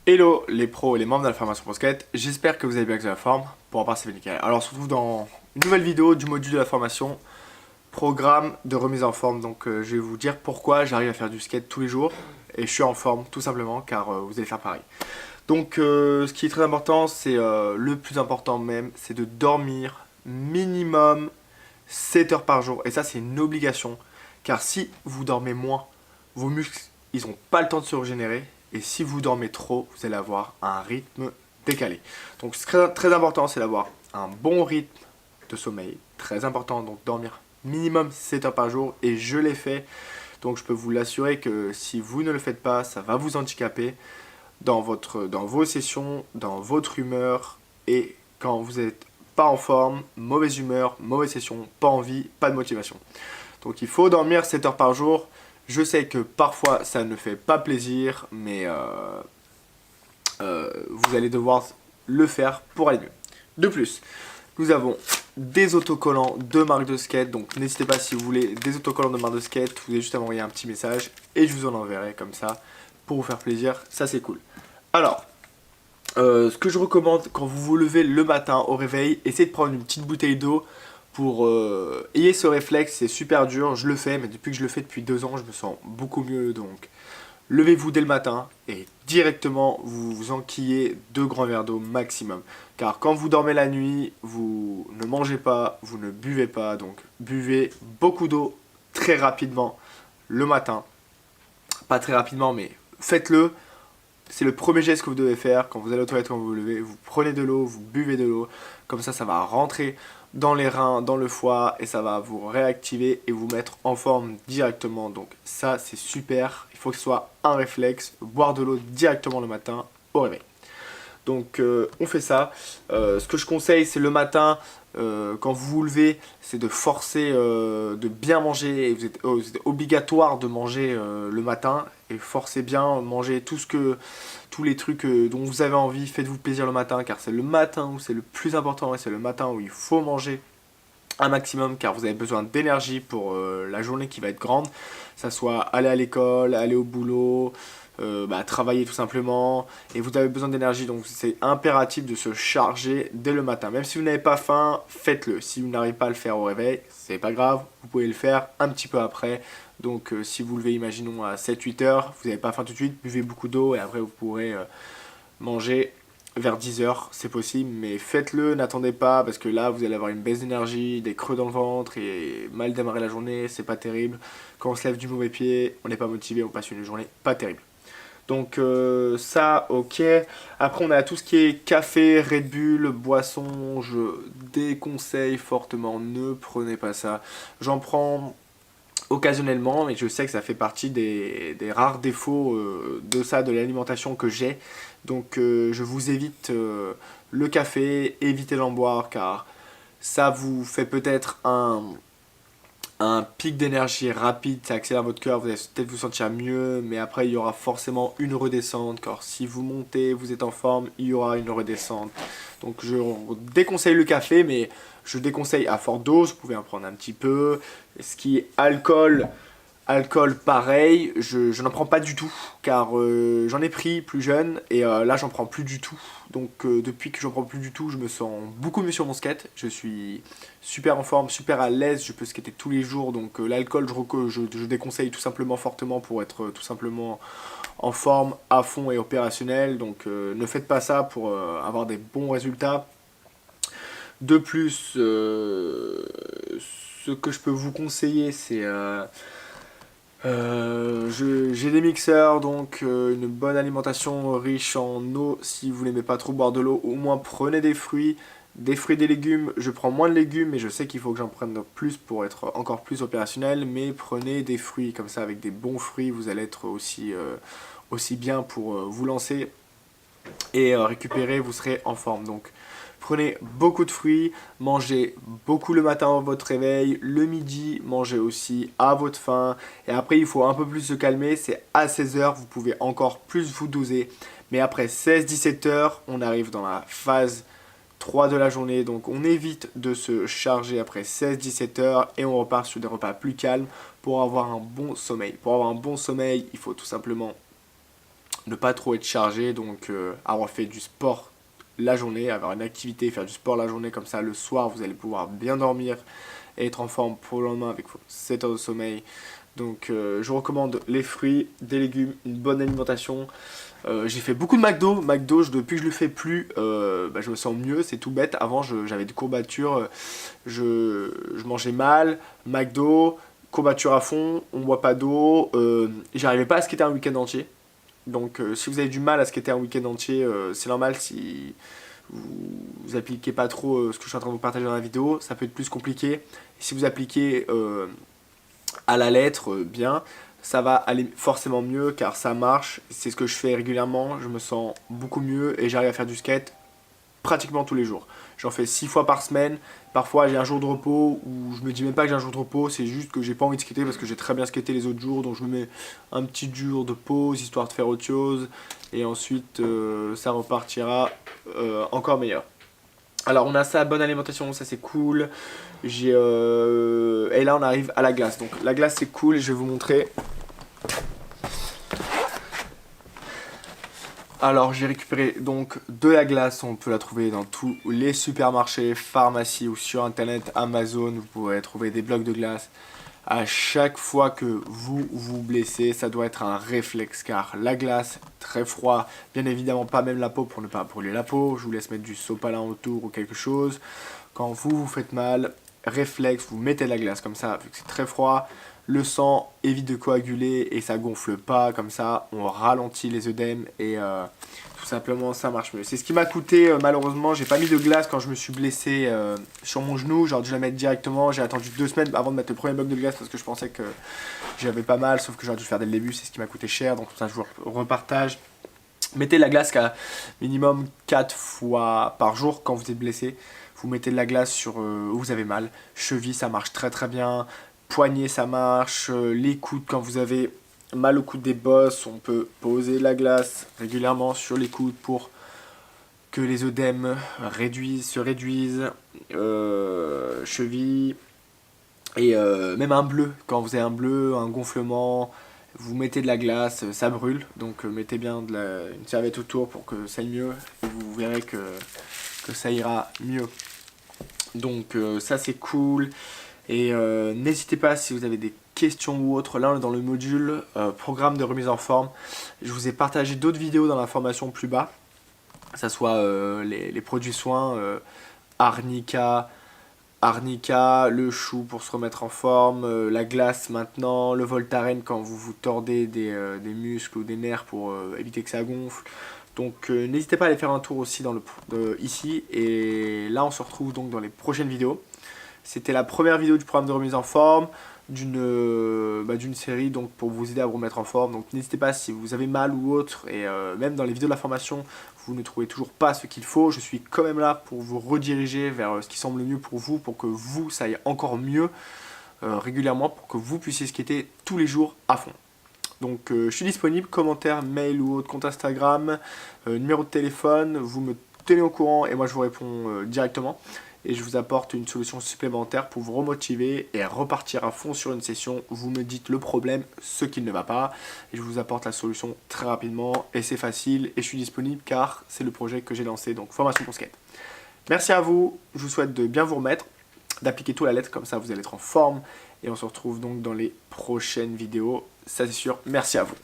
Hello les pros et les membres de la formation ProSkate, j'espère que vous allez bien, que vous avez la forme. Pour ma part c'est nickel. Alors on se retrouve dans une nouvelle vidéo du module de la formation programme de remise en forme. Donc je vais vous dire pourquoi j'arrive à faire du skate tous les jours et je suis en forme tout simplement car vous allez faire pareil. Donc ce qui est très important, c'est le plus important même, c'est de dormir minimum 7 heures par jour. Et ça c'est une obligation car si vous dormez moins, vos muscles ils n'ont pas le temps de se régénérer. Et si vous dormez trop, vous allez avoir un rythme décalé. Donc ce qui est très important, c'est d'avoir un bon rythme de sommeil. Très important, donc dormir minimum 7 heures par jour. Et je l'ai fait. Donc je peux vous l'assurer que si vous ne le faites pas, ça va vous handicaper dans vos sessions, dans votre humeur. Et quand vous n'êtes pas en forme, mauvaise humeur, mauvaise session, pas envie, pas de motivation. Donc il faut dormir 7 heures par jour. Je sais que parfois ça ne fait pas plaisir, mais vous allez devoir le faire pour aller mieux. De plus, nous avons des autocollants de marque de skate, donc n'hésitez pas si vous voulez des autocollants de marque de skate, vous avez juste à m'envoyer un petit message et je vous en enverrai comme ça pour vous faire plaisir, ça c'est cool. Alors, ce que je recommande quand vous vous levez le matin au réveil, essayez de prendre une petite bouteille d'eau pour ayez ce réflexe, c'est super dur, je le fais, mais depuis que je le fais depuis 2 ans, je me sens beaucoup mieux. Donc levez-vous dès le matin et directement vous vous enquillez 2 grands verres d'eau maximum. Car quand vous dormez la nuit, vous ne mangez pas, vous ne buvez pas, donc buvez beaucoup d'eau très rapidement le matin. Pas très rapidement, mais faites-le. C'est le premier geste que vous devez faire quand vous allez aux toilettes, quand vous vous levez. Vous prenez de l'eau, vous buvez de l'eau. Comme ça va rentrer dans les reins, dans le foie et ça va vous réactiver et vous mettre en forme directement. Donc ça, c'est super. Il faut que ce soit un réflexe. Boire de l'eau directement le matin au réveil. Donc on fait ça. Ce que je conseille, c'est le matin, quand vous vous levez, c'est de forcer, de bien manger. Et vous êtes obligatoire de manger le matin. Et forcez bien, manger tous les trucs dont vous avez envie. Faites-vous plaisir le matin, car c'est le matin où c'est le plus important. Et c'est le matin où il faut manger un maximum, car vous avez besoin d'énergie pour la journée qui va être grande. Ça soit aller à l'école, aller au boulot, travailler tout simplement, et vous avez besoin d'énergie, donc c'est impératif de se charger dès le matin. Même si vous n'avez pas faim, faites-le. Si vous n'arrivez pas à le faire au réveil, c'est pas grave, vous pouvez le faire un petit peu après. Donc si vous levez, imaginons à 7-8 heures, vous n'avez pas faim tout de suite, buvez beaucoup d'eau et après vous pourrez manger vers 10 heures, c'est possible, mais faites-le, n'attendez pas, parce que là, vous allez avoir une baisse d'énergie, des creux dans le ventre et mal démarrer la journée, c'est pas terrible. Quand on se lève du mauvais pied, on n'est pas motivé, on passe une journée pas terrible. Donc ça, ok. Après, on a tout ce qui est café, Red Bull, boisson, je déconseille fortement, ne prenez pas ça. J'en prends occasionnellement, mais je sais que ça fait partie des rares défauts de ça, de l'alimentation que j'ai. Donc je vous évite le café, évitez d'en boire car ça vous fait peut-être un pic d'énergie rapide, ça accélère votre cœur, vous allez peut-être vous sentir mieux, mais après il y aura forcément une redescente, car si vous montez, vous êtes en forme, il y aura une redescente. Donc je déconseille le café, mais je déconseille à forte dose, vous pouvez en prendre un petit peu. Ce qui est alcool pareil, je n'en prends pas du tout, car j'en ai pris plus jeune, et là j'en prends plus du tout. Donc depuis que j'en prends plus du tout, je me sens beaucoup mieux sur mon skate, je suis super en forme, super à l'aise, je peux skater tous les jours, donc l'alcool je déconseille tout simplement fortement pour être tout simplement en forme, à fond et opérationnel, donc ne faites pas ça pour avoir des bons résultats. De plus, ce que je peux vous conseiller, c'est j'ai des mixeurs, donc une bonne alimentation riche en eau. Si vous n'aimez pas trop boire de l'eau, au moins prenez des fruits et des légumes. Je prends moins de légumes, mais je sais qu'il faut que j'en prenne plus pour être encore plus opérationnel. Mais prenez des fruits comme ça, avec des bons fruits, vous allez être aussi bien pour vous lancer et récupérer, vous serez en forme. Donc prenez beaucoup de fruits, mangez beaucoup le matin à votre réveil, le midi, mangez aussi à votre faim. Et après, il faut un peu plus se calmer, c'est à 16 heures, vous pouvez encore plus vous doser. Mais après 16-17 heures, on arrive dans la phase 3 de la journée. Donc on évite de se charger après 16-17 heures et on repart sur des repas plus calmes pour avoir un bon sommeil. Pour avoir un bon sommeil, il faut tout simplement ne pas trop être chargé, donc avoir fait du sport la journée, avoir une activité, faire du sport la journée, comme ça le soir vous allez pouvoir bien dormir et être en forme pour le lendemain avec vos 7 heures de sommeil. Donc je vous recommande les fruits, des légumes, une bonne alimentation. J'ai fait beaucoup de McDo. McDo, depuis que je le fais plus, je me sens mieux, c'est tout bête. Avant, j'avais des courbatures, je mangeais mal. McDo, courbatures à fond, on boit pas d'eau. J'arrivais pas à skater un week-end entier. Donc si vous avez du mal à skater un week-end entier, c'est normal si vous appliquez pas trop ce que je suis en train de vous partager dans la vidéo. Ça peut être plus compliqué. Et si vous appliquez à la lettre bien, ça va aller forcément mieux car ça marche. C'est ce que je fais régulièrement. Je me sens beaucoup mieux et j'arrive à faire du skate pratiquement tous les jours. J'en fais 6 fois par semaine. Parfois j'ai un jour de repos où je me dis même pas que j'ai un jour de repos, c'est juste que j'ai pas envie de skater parce que j'ai très bien skaté les autres jours, donc je me mets un petit jour de pause histoire de faire autre chose et ensuite ça repartira encore meilleur. Alors on a ça, bonne alimentation, ça c'est cool. Et là on arrive à la glace. Donc la glace c'est cool, je vais vous montrer. Alors j'ai récupéré donc de la glace, on peut la trouver dans tous les supermarchés, pharmacies ou sur internet, Amazon, vous pourrez trouver des blocs de glace. À chaque fois que vous vous blessez, ça doit être un réflexe car la glace, très froid, bien évidemment pas même la peau pour ne pas brûler la peau, je vous laisse mettre du sopalin autour ou quelque chose. Quand vous vous faites mal, réflexe, vous mettez de la glace comme ça, vu que c'est très froid, le sang évite de coaguler et ça gonfle pas, comme ça on ralentit les œdèmes et tout simplement ça marche mieux. C'est ce qui m'a coûté, malheureusement j'ai pas mis de glace quand je me suis blessé sur mon genou, j'aurais dû la mettre directement, j'ai attendu 2 semaines avant de mettre le premier bloc de glace parce que je pensais que j'avais pas mal, sauf que j'aurais dû le faire dès le début, c'est ce qui m'a coûté cher, donc ça je vous repartage. Mettez de la glace qu'à minimum 4 fois par jour quand vous êtes blessé. Vous mettez de la glace sur où vous avez mal. Cheville, ça marche très très bien. Poignet, ça marche. Les coudes, quand vous avez mal au coude des bosses, on peut poser de la glace régulièrement sur les coudes pour que les œdèmes se réduisent. Cheville. Et même un bleu, quand vous avez un bleu, un gonflement, vous mettez de la glace, ça brûle, donc mettez bien une serviette autour pour que ça aille mieux, et vous verrez que ça ira mieux. Donc ça c'est cool, et n'hésitez pas si vous avez des questions ou autres, là on est dans le module programme de remise en forme. Je vous ai partagé d'autres vidéos dans la formation plus bas, que ce soit les produits soins, Arnica, le chou pour se remettre en forme, la glace maintenant, le Voltaren quand vous vous tordez des muscles ou des nerfs pour éviter que ça gonfle. Donc n'hésitez pas à aller faire un tour aussi ici. Et là on se retrouve donc dans les prochaines vidéos. C'était la première vidéo du programme de remise en forme d'une série donc pour vous aider à vous remettre en forme. Donc n'hésitez pas si vous avez mal ou autre et même dans les vidéos de la formation vous ne trouvez toujours pas ce qu'il faut, je suis quand même là pour vous rediriger vers ce qui semble mieux pour vous, pour que vous ça aille encore mieux régulièrement, pour que vous puissiez skater tous les jours à fond. Donc je suis disponible, commentaires, mail ou autre, compte Instagram, numéro de téléphone, vous me tenez au courant et moi je vous réponds directement. Et je vous apporte une solution supplémentaire pour vous remotiver et repartir à fond sur une session. Vous me dites le problème, ce qui ne va pas, et je vous apporte la solution très rapidement. Et c'est facile, et je suis disponible car c'est le projet que j'ai lancé, donc formation pour skate. Merci à vous, je vous souhaite de bien vous remettre, d'appliquer tout à la lettre, comme ça vous allez être en forme. Et on se retrouve donc dans les prochaines vidéos, ça c'est sûr. Merci à vous.